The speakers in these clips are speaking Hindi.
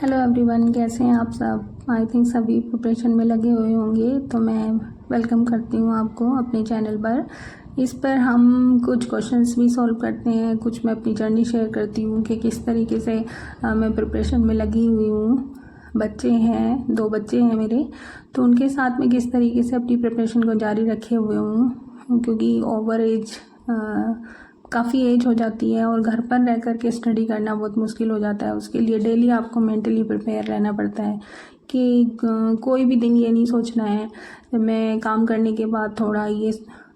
हेलो एवरीवन, कैसे हैं आप सब। आई थिंक सभी प्रिपरेशन में लगे हुए होंगे, तो मैं वेलकम करती हूँ आपको अपने चैनल पर। इस पर हम कुछ क्वेश्चंस भी सॉल्व करते हैं, कुछ मैं अपनी जर्नी शेयर करती हूँ कि किस तरीके से मैं प्रिपरेशन में लगी हुई हूँ। बच्चे हैं, 2 बच्चे हैं मेरे, तो उनके साथ में किस तरीके से अपनी प्रिपरेशन को जारी रखे हुए हूँ, क्योंकि ओवर एज काफ़ी एज हो जाती है और घर पर रह कर के स्टडी करना बहुत मुश्किल हो जाता है। उसके लिए डेली आपको मेंटली प्रिपेयर रहना पड़ता है कि कोई भी दिन ये नहीं सोचना है मैं काम करने के बाद थोड़ा ये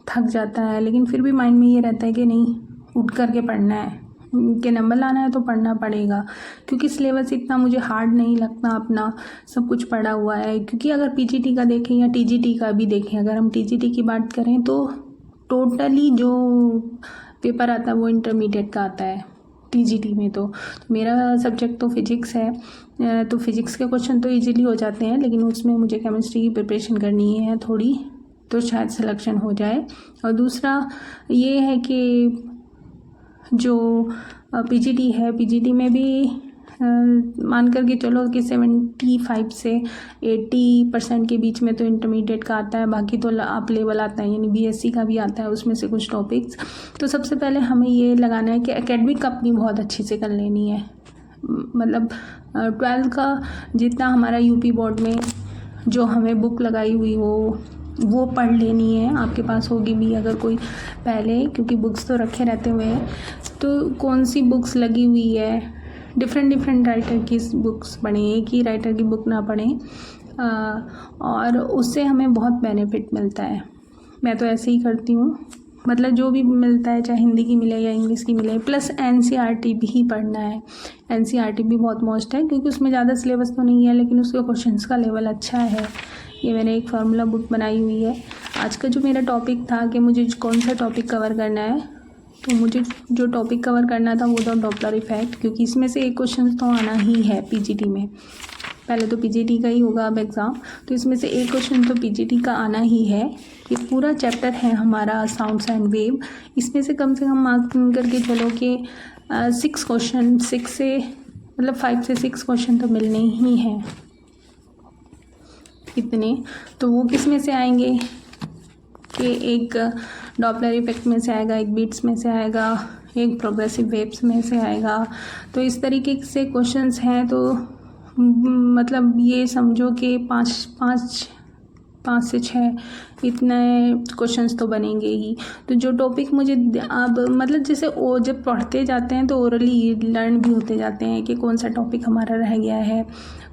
थक जाता है, लेकिन फिर भी माइंड में ये रहता है कि नहीं, उठ कर के पढ़ना है, कि नंबर लाना है तो पढ़ना पड़ेगा। क्योंकि सिलेबस इतना मुझे हार्ड नहीं लगता, अपना सब कुछ पढ़ा हुआ है। क्योंकि अगर पीजीटी का देखें या टीजीटी का भी देखें, अगर हम टीजीटी की बात करें तो टोटली जो पेपर आता है वो इंटरमीडिएट का आता है टीजीटी में। तो मेरा सब्जेक्ट तो फिजिक्स है, तो फिजिक्स के क्वेश्चन तो इजीली हो जाते हैं, लेकिन उसमें मुझे केमिस्ट्री की प्रिपरेशन करनी है थोड़ी, तो शायद सिलेक्शन हो जाए। और दूसरा ये है कि जो पीजीटी है, पीजीटी में भी मान कर के चलो कि 75 से 80% के बीच में तो इंटरमीडिएट का आता है, बाकी तो अप लेवल आता है, यानी बीएससी का भी आता है, उसमें से कुछ टॉपिक्स। तो सबसे पहले हमें ये लगाना है कि एकेडमिक अपनी बहुत अच्छी से कर लेनी है। मतलब 12th का जितना हमारा यूपी बोर्ड में जो हमें बुक लगाई हुई वो पढ़ लेनी है। आपके पास होगी भी अगर कोई पहले, क्योंकि बुक्स तो रखे रहते हुए हैं, तो कौन सी बुक्स लगी हुई है, डिफरेंट राइटर की बुक्स पढ़ें, एक ही राइटर की बुक ना पढ़ें, और उससे हमें बहुत बेनिफिट मिलता है। मैं तो ऐसे ही करती हूँ, मतलब जो भी मिलता है, चाहे हिंदी की मिले या इंग्लिश की मिले, प्लस एनसीईआरटी भी पढ़ना है। एनसीईआरटी भी बहुत मस्त है, क्योंकि उसमें ज़्यादा सिलेबस तो नहीं है, लेकिन उसके क्वेश्चंस का लेवल अच्छा है। ये मैंने एक फार्मूला बुक बनाई हुई है। आज का जो मेरा टॉपिक था कि मुझे कौन सा टॉपिक कवर करना है, तो मुझे जो टॉपिक कवर करना था वो था डॉपलर इफेक्ट, क्योंकि इसमें से एक क्वेश्चन तो आना ही है पीजीटी में। पहले तो पीजीटी का ही होगा अब एग्ज़ाम, तो इसमें से एक क्वेश्चन तो पीजीटी का आना ही है। ये पूरा चैप्टर है हमारा साउंड्स एंड वेव, इसमें से कम मार्क करके चलो कि 6 क्वेश्चन, 6 से मतलब 5 से 6 क्वेश्चन तो मिलने ही हैं इतने। तो वो किस में से आएंगे कि एक डॉपलर इफेक्ट में से आएगा, एक बीट्स में से आएगा, एक प्रोग्रेसिव वेव्स में से आएगा। तो इस तरीके से क्वेश्चंस हैं। तो मतलब ये समझो कि पाँच से 6 इतने क्वेश्चंस तो बनेंगे ही। तो जो टॉपिक मुझे अब मतलब जैसे वो जब पढ़ते जाते हैं तो ओरली लर्न भी होते जाते हैं कि कौन सा टॉपिक हमारा रह गया है,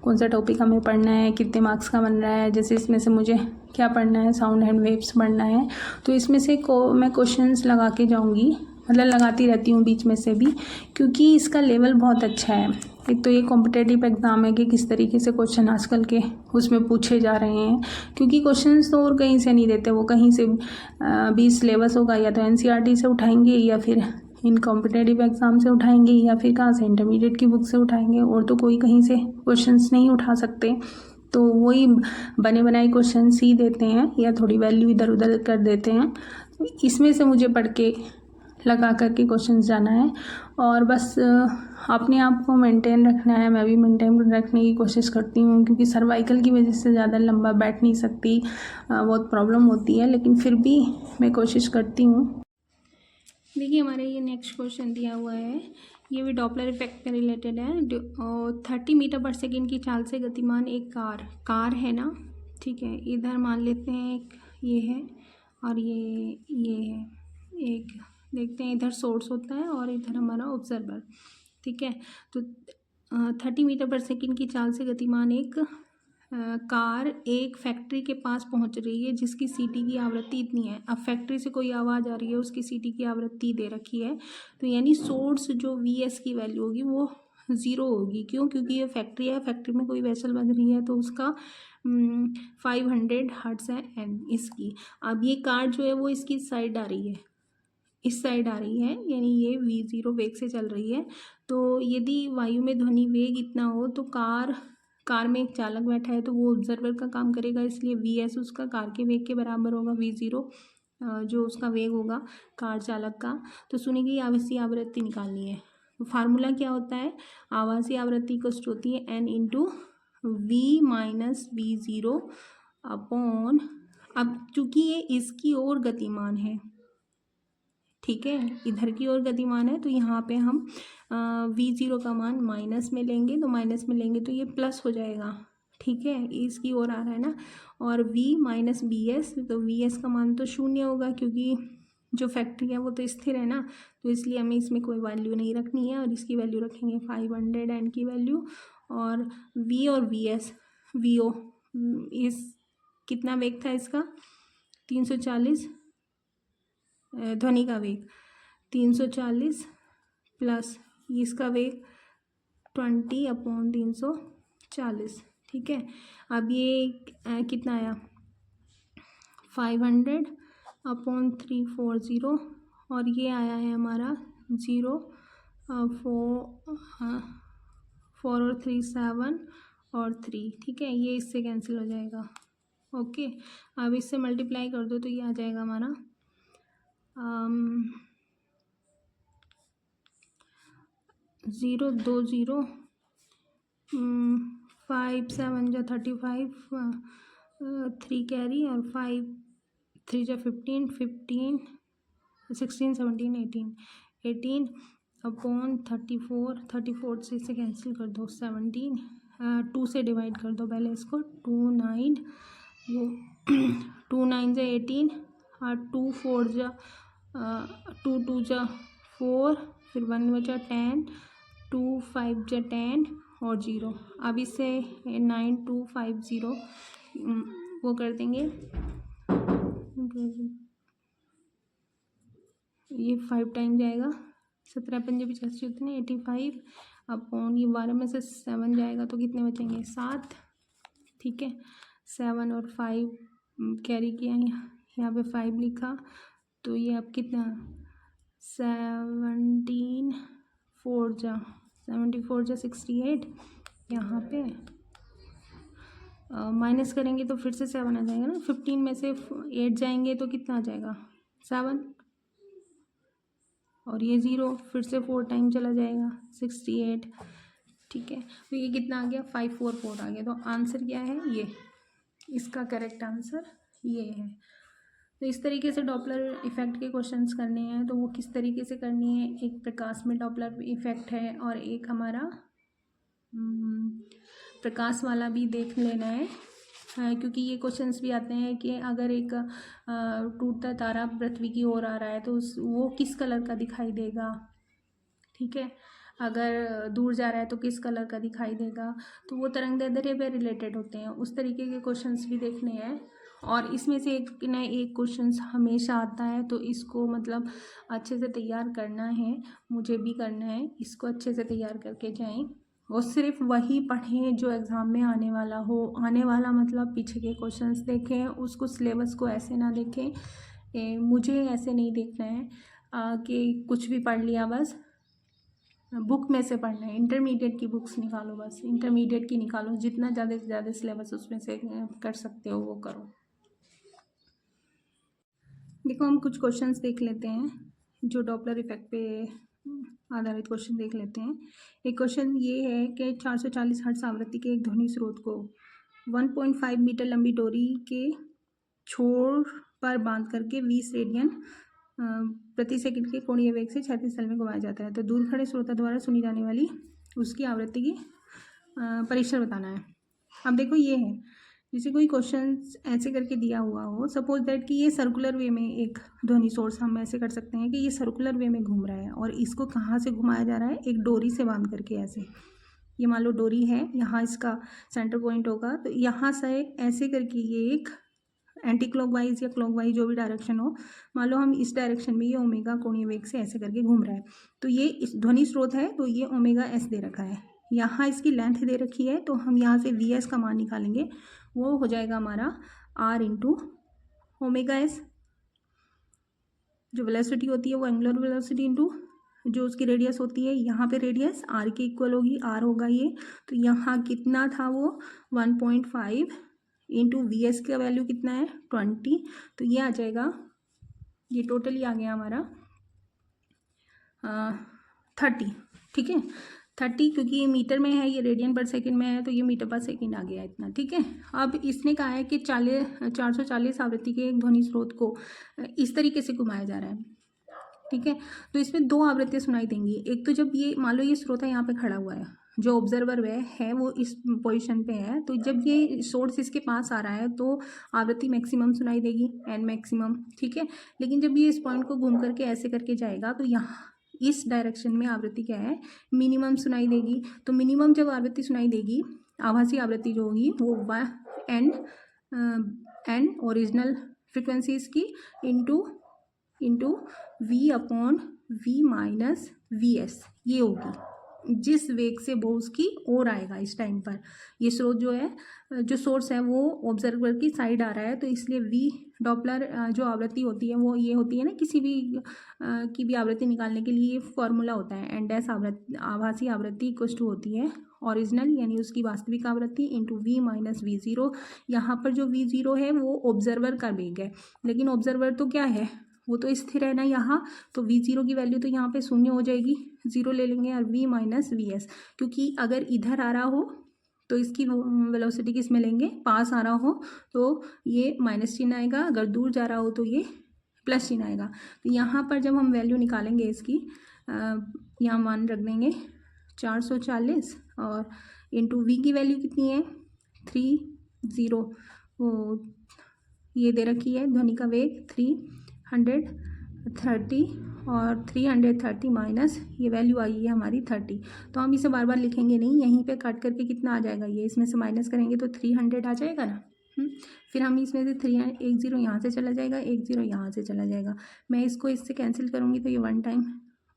कौन सा टॉपिक हमें पढ़ना है, कितने मार्क्स का बन रहा है। जैसे इसमें से मुझे क्या पढ़ना है, साउंड एंड वेव्स पढ़ना है, तो इसमें से मैं क्वेश्चंस लगा के जाऊँगी, मतलब लगाती रहती हूँ बीच में से भी, क्योंकि इसका लेवल बहुत अच्छा है। एक तो ये कॉम्पिटेटिव एग्ज़ाम है कि किस तरीके से क्वेश्चन आजकल के उसमें पूछे जा रहे हैं, क्योंकि क्वेश्चंस तो और कहीं से नहीं देते, वो कहीं से भी सिलेबस होगा, या तो एनसीईआरटी से उठाएंगे, या फिर इन कॉम्पिटेटिव एग्ज़ाम से उठाएंगे, या फिर कहाँ से, इंटरमीडिएट की बुक से उठाएंगे, और तो कोई कहीं से क्वेश्चंस नहीं उठा सकते। तो वही बने बनाए क्वेश्चंस ही देते हैं, या थोड़ी वैल्यू इधर उधर कर देते हैं। इसमें से मुझे पढ़ के लगा करके क्वेश्चंस जाना है, और बस अपने आप को मेंटेन रखना है। मैं भी मेंटेन रखने की कोशिश करती हूँ, क्योंकि सर्वाइकल की वजह से ज़्यादा लंबा बैठ नहीं सकती, बहुत प्रॉब्लम होती है, लेकिन फिर भी मैं कोशिश करती हूँ। देखिए हमारे ये नेक्स्ट क्वेश्चन दिया हुआ है, ये भी डॉपलर इफेक्ट में रिलेटेड है। 30 मीटर पर सेकेंड की चाल से गतिमान एक कार है ना, ठीक है। इधर मान लेते हैं एक ये है, और ये है एक, देखते हैं इधर सोर्स होता है और इधर हमारा ऑब्जर्वर, ठीक है। तो 30 मीटर पर सेकेंड की चाल से गतिमान एक कार एक फैक्ट्री के पास पहुंच रही है, जिसकी सीटी की आवृत्ति इतनी है। अब फैक्ट्री से कोई आवाज़ आ रही है, उसकी सीटी की आवृत्ति दे रखी है, तो यानी सोर्स जो वीएस की वैल्यू होगी वो 0 होगी। क्यों? क्योंकि ये फैक्ट्री है, फैक्ट्री में कोई वेसल बन रही है, तो उसका 500 हर्ट्ज है एन इसकी। अब ये कार जो है वो इसकी साइड आ रही है, इस साइड आ रही है, यानी ये v0 वेग से चल रही है। तो यदि वायु में ध्वनि वेग इतना हो, तो कार में एक चालक बैठा है, तो वो ऑब्जर्वर का काम करेगा, इसलिए vs उसका कार के वेग के बराबर होगा, v0 जो उसका वेग होगा कार चालक का। तो सुनी गई आवृत्ति निकालनी है, फार्मूला क्या होता है, आवासीय आवृत्ति कष्ट होती है n into V minus V zero upon, अब चूंकि ये इसकी ओर गतिमान है, ठीक है, इधर की ओर गतिमान है, तो यहाँ पे हम वी ज़ीरो का मान माइनस में लेंगे, तो माइनस में लेंगे तो ये प्लस हो जाएगा, ठीक है, इसकी ओर आ रहा है ना, और v माइनस बी एस, तो वी एस का मान तो शून्य होगा क्योंकि जो फैक्ट्री है वो तो स्थिर है ना, तो इसलिए हमें इसमें कोई वैल्यू नहीं रखनी है, और इसकी वैल्यू रखेंगे 500 एन की वैल्यू, और v और वी एस, वी ओ इस कितना वेग था इसका 340, ध्वनि का वेग 340 प्लस इसका वेग 20/340, ठीक है। अब ये कितना आया 500/340, और ये आया है हमारा 0, 4 और 3 7 और 3, ठीक है, ये इससे कैंसिल हो जाएगा, ओके। अब इससे मल्टीप्लाई कर दो तो ये आ जाएगा हमारा 0 2 0 5 7 जा 35, 3 कैरी, और 5 3 जा 15 15 16 17 18 अपॉन 34, 34 से इसे कैंसिल कर दो, 17 2 से डिवाइड कर दो पहले इसको, 2 9 वो 2 9 जा 18, और 2 4 जा 2 2 जा 4, फिर 1 बचा 10, 2 5 जा 10 और 0। अब इससे 9250 वो कर देंगे, ये 5 टाइम जाएगा, 17 पंजे 85 उतने 85 अपॉन ये 12 में से 7 जाएगा तो कितने बचेंगे 7, ठीक है, 7 और 5 कैरी किया, यहाँ पे 5 लिखा, तो ये अब कितना 17 4 जा 74 जा 68, यहाँ पे माइनस करेंगे तो फिर से 7 आ जाएगा ना, 15 में से 8 जाएंगे तो कितना आ जाएगा 7, और ये 0 फिर से 4 टाइम चला जाएगा 68, ठीक है, तो ये कितना आ गया 544 आ गया। तो आंसर क्या है ये, इसका करेक्ट आंसर ये है। तो इस तरीके से डॉपलर इफ़ेक्ट के क्वेश्चंस करने हैं, तो वो किस तरीके से करनी है, एक प्रकाश में डॉपलर इफ़ेक्ट है और एक हमारा प्रकाश वाला भी देख लेना है, क्योंकि ये क्वेश्चंस भी आते हैं कि अगर एक टूटता तारा पृथ्वी की ओर आ रहा है तो वो किस कलर का दिखाई देगा, ठीक है, अगर दूर जा रहा है तो किस कलर का दिखाई देगा, तो वो तरंगदैर्ध्य पे रिलेटेड होते हैं, उस तरीके के क्वेश्चंस भी देखने हैं। और इसमें से एक न एक क्वेश्चंस हमेशा आता है, तो इसको मतलब अच्छे से तैयार करना है, मुझे भी करना है, इसको अच्छे से तैयार करके जाएं, और सिर्फ वही पढ़ें जो एग्ज़ाम में आने वाला हो, आने वाला मतलब पीछे के क्वेश्चंस देखें, उसको सिलेबस को ऐसे ना देखें, मुझे ऐसे नहीं देखना है कि कुछ भी पढ़ लिया, बस बुक में से पढ़ना है, इंटरमीडिएट की बुक्स निकालो, बस इंटरमीडिएट की निकालो, जितना ज़्यादा से ज़्यादा सिलेबस उसमें से कर सकते हो वो करो। देखो हम कुछ क्वेश्चंस देख लेते हैं जो डॉपलर इफेक्ट पे आधारित क्वेश्चन देख लेते हैं। एक क्वेश्चन ये है कि 440 हर्ट्ज आवृत्ति के एक ध्वनि स्रोत को 1.5 मीटर लंबी डोरी के छोर पर बांध करके 20 रेडियन प्रति सेकंड के कोणीय वेग से 36 साल में घुमाया जाता है, तो दूर खड़े श्रोता द्वारा सुनी जाने वाली उसकी आवृत्ति की परीक्षण बताना है। अब देखो ये है, जैसे कोई क्वेश्चन ऐसे करके दिया हुआ हो, सपोज दैट कि ये सर्कुलर वे में एक ध्वनि सोर्स हम ऐसे कर सकते हैं कि ये सर्कुलर वे में घूम रहा है, और इसको कहाँ से घुमाया जा रहा है, एक डोरी से बांध करके ऐसे, ये मान लो डोरी है, यहाँ इसका सेंटर पॉइंट होगा, तो यहाँ से ऐसे करके ये एक एंटी क्लॉकवाइज या क्लॉकवाइज जो भी डायरेक्शन हो, मान लो हम इस डायरेक्शन में ये ओमेगा कोणीय वेग से ऐसे करके घूम रहा है, तो ये इस ध्वनि स्रोत है, तो ये ओमेगा एस दे रखा है, यहाँ इसकी लेंथ दे रखी है, तो हम यहाँ से वी एस का मान निकालेंगे, वो हो जाएगा हमारा आर इंटू ओमेगा एस, जो वेलोसिटी होती है वो एंगुलर वेलोसिटी इंटू जो उसकी रेडियस होती है, यहाँ पे रेडियस आर के इक्वल होगी, आर होगा ये, तो यहाँ कितना था वो 1.5 इंटू वी एस का वैल्यू कितना है 20, तो ये आ जाएगा, ये टोटली आ गया हमारा 30, ठीक है। 30 क्योंकि ये मीटर में है, ये रेडियन पर सेकंड में है, तो ये मीटर पर सेकंड आ गया इतना। ठीक है। अब इसने कहा है कि 440 आवृत्ति के एक ध्वनि स्रोत को इस तरीके से घुमाया जा रहा है। ठीक है। तो इसमें दो आवृत्तियाँ सुनाई देंगी। एक तो जब ये मान लो ये श्रोता यहाँ पे खड़ा हुआ है, जो ऑब्जर्वर है वो इस पोजीशन पे है, तो जब ये सोर्स इसके पास आ रहा है तो आवृत्ति मैक्सिमम सुनाई देगी, एन मैक्सिमम। ठीक है। लेकिन जब ये इस पॉइंट को घूम करके ऐसे करके जाएगा तो यहाँ इस डायरेक्शन में आवृत्ति क्या है, मिनिमम सुनाई देगी। तो मिनिमम जब आवृत्ति सुनाई देगी, आभासी आवृत्ति जो होगी वो एन ओरिजिनल फ्रिक्वेंसीज की into V upon V minus V S, ये होगी जिस वेग से वो उसकी ओर आएगा इस टाइम पर। ये स्रोत जो है, जो सोर्स है वो ऑब्जर्वर की साइड आ रहा है, तो इसलिए वी डॉपलर जो आवृत्ति होती है वो ये होती है ना, किसी भी की भी आवृत्ति निकालने के लिए ये फॉर्मूला होता है, एन डैश आभासी आवृत्ति इक्वल टू होती है ओरिजिनल यानी उसकी वास्तविक आवृत्ति into V minus V zero. यहाँ पर जो वी ज़ीरो है वो ऑब्जर्वर का वेग है, लेकिन ऑब्जर्वर तो क्या है, वो तो स्थिर है ना यहाँ, तो वी ज़ीरो की वैल्यू तो यहाँ पे शून्य हो जाएगी, ज़ीरो ले लेंगे, और वी माइनस वी एस, क्योंकि अगर इधर आ रहा हो तो इसकी वेलोसिटी किस में लेंगे, पास आ रहा हो तो ये माइनस चिन्ह आएगा, अगर दूर जा रहा हो तो ये प्लस चिन्ह आएगा। तो यहाँ पर जब हम वैल्यू निकालेंगे इसकी, यहाँ मान रख देंगे 440 और इंटू वी की वैल्यू कितनी है 30, वो ये दे रखी है ध्वनि का वेग 330 और 330 माइनस ये वैल्यू आई है हमारी 30। तो हम इसे बार बार लिखेंगे नहीं, यहीं पे काट करके कितना आ जाएगा, ये इसमें से माइनस करेंगे तो 300 आ जाएगा ना। फिर हम इसमें से 1 0 यहाँ से चला जाएगा, 1 0 यहाँ से चला जाएगा। मैं इसको इससे कैंसिल करूँगी तो ये 1 टाइम,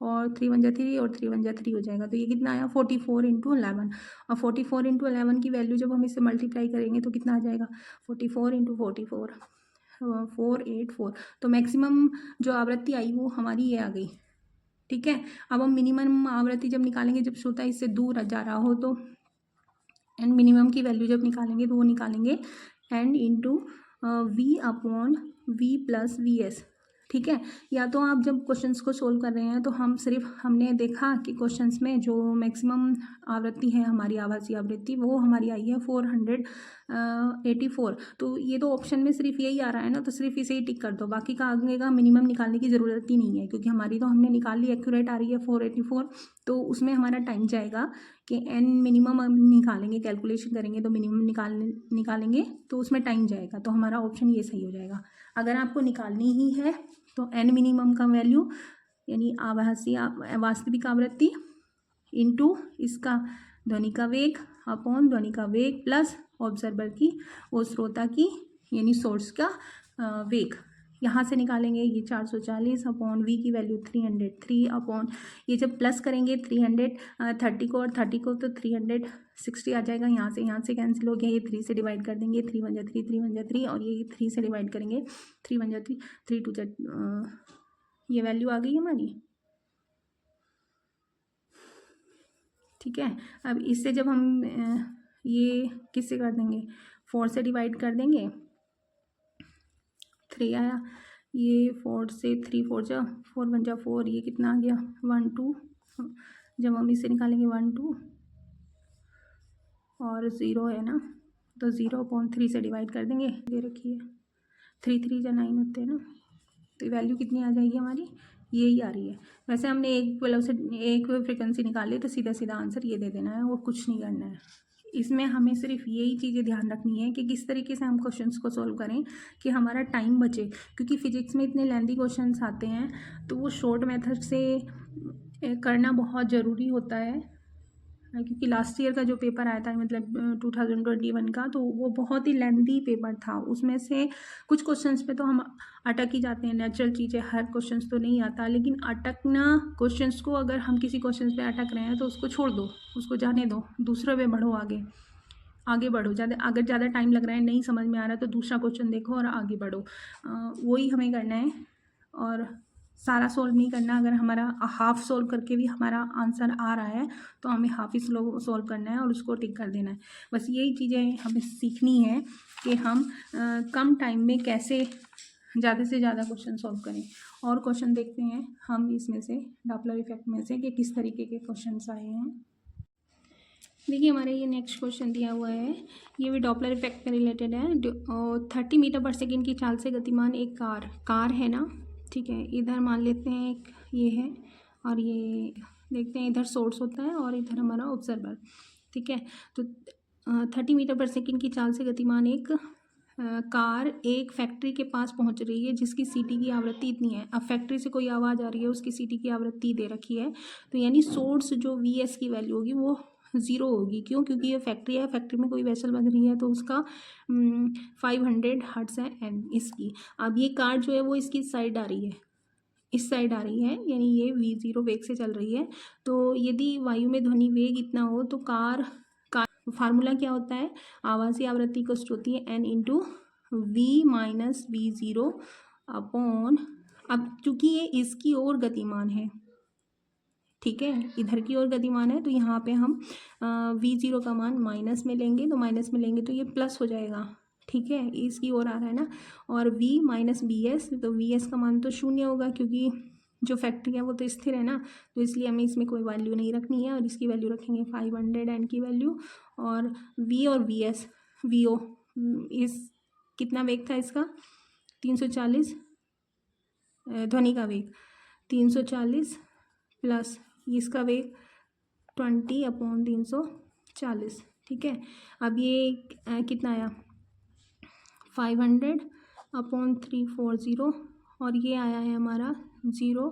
और 3 1 जा 3 और 3 1 जा 3 हो जाएगा। तो ये कितना आया 44 × 11, और 44 × 11 की वैल्यू जब हम इससे मल्टीप्लाई करेंगे तो कितना आ जाएगा 44 × 44 484। तो मैक्सिमम जो आवृत्ति आई वो हमारी ये आ गई। ठीक है। अब हम मिनिमम आवृत्ति जब निकालेंगे, जब श्रोता इससे दूर जा रहा हो, तो एंड मिनिमम की वैल्यू जब निकालेंगे तो वो निकालेंगे and into V upon V plus V S. ठीक है। या तो आप जब क्वेश्चंस को सोल्व कर रहे हैं तो हमने देखा कि क्वेश्चंस में जो मैक्सिमम आवृत्ति है हमारी आभासी आवृत्ति वो हमारी आई है 484। तो ये तो ऑप्शन में सिर्फ यही आ रहा है ना, तो सिर्फ इसे ही टिक कर दो, बाकी का आगे का मिनिमम निकालने की ज़रूरत ही नहीं है, क्योंकि हमारी तो हमने निकाल ली, एक्यूरेट आ रही है 484। तो उसमें हमारा टाइम जाएगा कि एन मिनिमम हम निकालेंगे, कैलकुलेशन करेंगे तो मिनिमम निकालेंगे तो उसमें टाइम जाएगा, तो हमारा ऑप्शन ये सही हो जाएगा। अगर आपको निकालनी ही है तो एन मिनिमम का वैल्यू यानी आभासी वास्तविक आवृत्ति इंटू इसका ध्वनि का वेग अपॉन ध्वनि का वेग प्लस ऑब्जर्वर की और श्रोता की यानी सोर्स का वेग, यहाँ से निकालेंगे ये 440 अपॉन वी की वैल्यू 303 अपॉन ये जब प्लस करेंगे 330 को और 30 को तो 360 आ जाएगा। यहाँ से कैंसिल हो गया, ये 3 से डिवाइड कर देंगे, 3 1 जा 3 3 1 जा 3 और ये 3 से डिवाइड करेंगे, 3 1 जा 3 3 2 जा ये वैल्यू आ गई हमारी। ठीक है। अब इससे जब हम ये किससे कर देंगे, 4 से डिवाइड कर देंगे, 3 आया, ये 4 से 3 4 जा 4 1 जा 4, ये कितना आ गया 1 2, जब हम इससे निकालेंगे 1 2 और 0 है ना, तो 0/3 से डिवाइड कर देंगे, दे रखी है 3 3 जा 9 होते हैं ना, तो वैल्यू कितनी आ जाएगी हमारी, यही आ रही है। वैसे हमने एक फ्रिक्वेंसी निकाली तो सीधा सीधा आंसर ये दे देना है और कुछ नहीं करना है। इसमें हमें सिर्फ यही चीज़ें ध्यान रखनी है कि किस तरीके से हम क्वेश्चंस को सॉल्व करें कि हमारा टाइम बचे, क्योंकि फिजिक्स में इतने लेंथी क्वेश्चंस आते हैं तो वो शॉर्ट मेथड से करना बहुत ज़रूरी होता है, क्योंकि लास्ट ईयर का जो पेपर आया था मतलब 2021 का, तो वो बहुत ही लेंथी पेपर था। उसमें से कुछ क्वेश्चंस पे तो हम अटक ही जाते हैं, नेचुरल चीज़ है, हर क्वेश्चंस तो नहीं आता, लेकिन अटकना क्वेश्चंस को, अगर हम किसी क्वेश्चंस पे अटक रहे हैं तो उसको छोड़ दो, उसको जाने दो, दूसरे पे बढ़ो, आगे बढ़ो। अगर ज़्यादा टाइम लग रहा है, नहीं समझ में आ रहा तो दूसरा क्वेश्चन देखो और आगे बढ़ो, वही हमें करना है। और सारा सोल्व नहीं करना, अगर हमारा हाफ सोल्व करके भी हमारा आंसर आ रहा है तो हमें हाफ ही सोल्व करना है और उसको टिक कर देना है। बस यही चीज़ें हमें सीखनी है कि हम कम टाइम में कैसे ज़्यादा से ज़्यादा क्वेश्चन सॉल्व करें। और क्वेश्चन देखते हैं हम इसमें से डॉपलर इफेक्ट में से कि किस तरीके के क्वेश्चंस आए हैं। देखिए हमारे ये नेक्स्ट क्वेश्चन दिया हुआ है, ये भी डॉपलर इफेक्ट से रिलेटेड है। 30 मीटर पर सेकेंड की चाल से गतिमान एक कार है ना, ठीक है। इधर मान लेते हैं एक ये है और ये देखते हैं, इधर सोर्स होता है और इधर हमारा ऑब्जर्वर, ठीक है। तो 30 मीटर पर सेकेंड की चाल से गतिमान एक कार एक फैक्ट्री के पास पहुंच रही है जिसकी सीटी की आवृत्ति इतनी है। अब फैक्ट्री से कोई आवाज़ आ रही है, उसकी सीटी की आवृत्ति दे रखी है, तो यानी सोर्स जो वीएस की वैल्यू होगी वो 0 होगी। क्यों? क्योंकि ये फैक्ट्री है, फैक्ट्री में कोई वेसल बन रही है तो उसका 500 हर्ट्ज है एंड इसकी। अब ये कार जो है वो इसकी साइड आ रही है, इस साइड आ रही है, यानी ये v0 वेग से चल रही है। तो यदि वायु में ध्वनि वेग इतना हो तो कार फार्मूला क्या होता है, आवाज़ी आवृत्ति कष्ट होती है n into V minus v0 upon, अब चूंकि ये इसकी ओर गतिमान है, ठीक है, इधर की ओर गतिमान है, तो यहाँ पे हम v0 का मान माइनस में लेंगे, तो माइनस में लेंगे तो ये प्लस हो जाएगा, ठीक है, इसकी ओर आ रहा है ना। और v माइनस बी एस, तो vs का मान तो शून्य होगा क्योंकि जो फैक्ट्री है वो तो स्थिर है ना, तो इसलिए हमें इसमें कोई वैल्यू नहीं रखनी है और इसकी वैल्यू रखेंगे 500 एन की वैल्यू। और v और vs, vo इस कितना वेग था इसका 340, ध्वनि का वेग 340 प्लस इसका वेग 20/340, ठीक है। अब ये कितना आया 500/340 और ये आया है हमारा 0,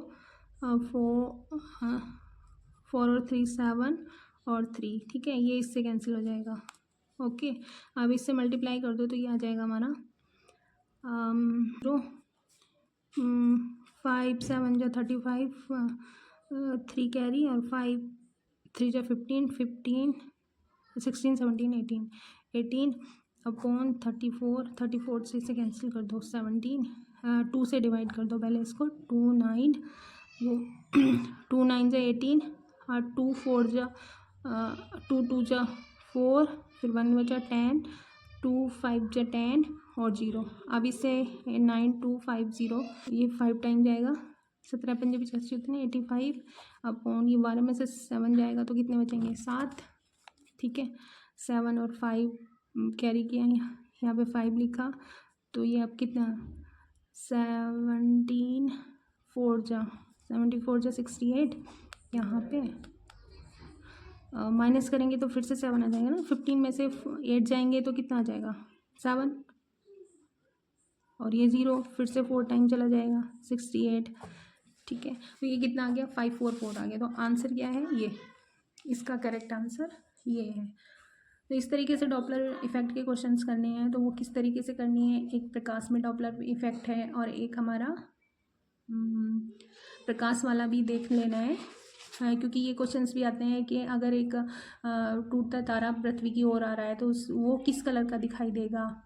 4 और 3 7 और 3, ठीक है, ये इससे कैंसिल हो जाएगा। ओके, अब इससे मल्टीप्लाई कर दो तो ये आ जाएगा हमारा 5 7 जो 35, 3 कैरी और 5 3 जो 15 16 17 18 अपॉन 34 से इसे कैंसिल कर दो, 17 2 से डिवाइड कर दो पहले इसको, 2 9 वो 2 9 जो 18 और 2 4 जो 2 2 जो 4, फिर 1 बचा 10, 2 5 जो 10 और 0। अब इससे 9250 ये 5 टाइम जाएगा, 17 पंजे 85 उतने 85 अपॉन ये 12 में से 7 जाएगा तो कितने बचेंगे 7, ठीक है। 7 और 5 कैरी किया, यहाँ पे 5 लिखा, तो ये अब कितना 74 जा 68, यहाँ पे माइनस करेंगे तो फिर से 7 आ जाएगा ना, 15 में से 8 जाएंगे तो कितना आ जाएगा 7 और ये 0, फिर से 4 टाइम चला जाएगा 68, ठीक है। तो ये कितना आ गया 544 आ गया। तो आंसर क्या है, ये इसका करेक्ट आंसर ये है। तो इस तरीके से डॉपलर इफेक्ट के क्वेश्चंस करने हैं, तो वो किस तरीके से करनी है, एक प्रकाश में डॉपलर इफेक्ट है और एक हमारा प्रकाश वाला भी देख लेना है, क्योंकि ये क्वेश्चंस भी आते हैं कि अगर एक टूटता तारा पृथ्वी की ओर आ रहा है तो वो किस कलर का दिखाई देगा,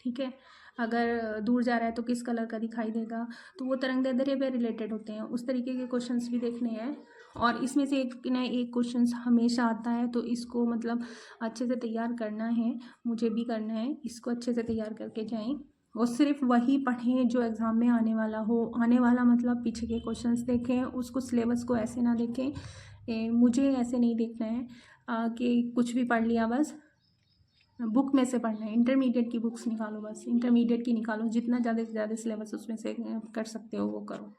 ठीक है, अगर दूर जा रहा है तो किस कलर का दिखाई देगा, तो वो तरंगदैर्ध्य पे रिलेटेड होते हैं, उस तरीके के क्वेश्चंस भी देखने हैं। और इसमें से एक ना एक क्वेश्चन हमेशा आता है, तो इसको मतलब अच्छे से तैयार करना है, मुझे भी करना है, इसको अच्छे से तैयार करके जाएं और सिर्फ वही पढ़ें जो एग्ज़ाम में आने वाला हो। आने वाला मतलब पीछे के क्वेश्चंस देखें, उसको सिलेबस को ऐसे ना देखें, मुझे ऐसे नहीं देखना है कि कुछ भी पढ़ लिया, बस बुक में से पढ़ना है। इंटरमीडिएट की बुक्स निकालो, बस इंटरमीडिएट की निकालो, जितना ज़्यादा से ज़्यादा सिलेबस उसमें से कर सकते हो वो करो।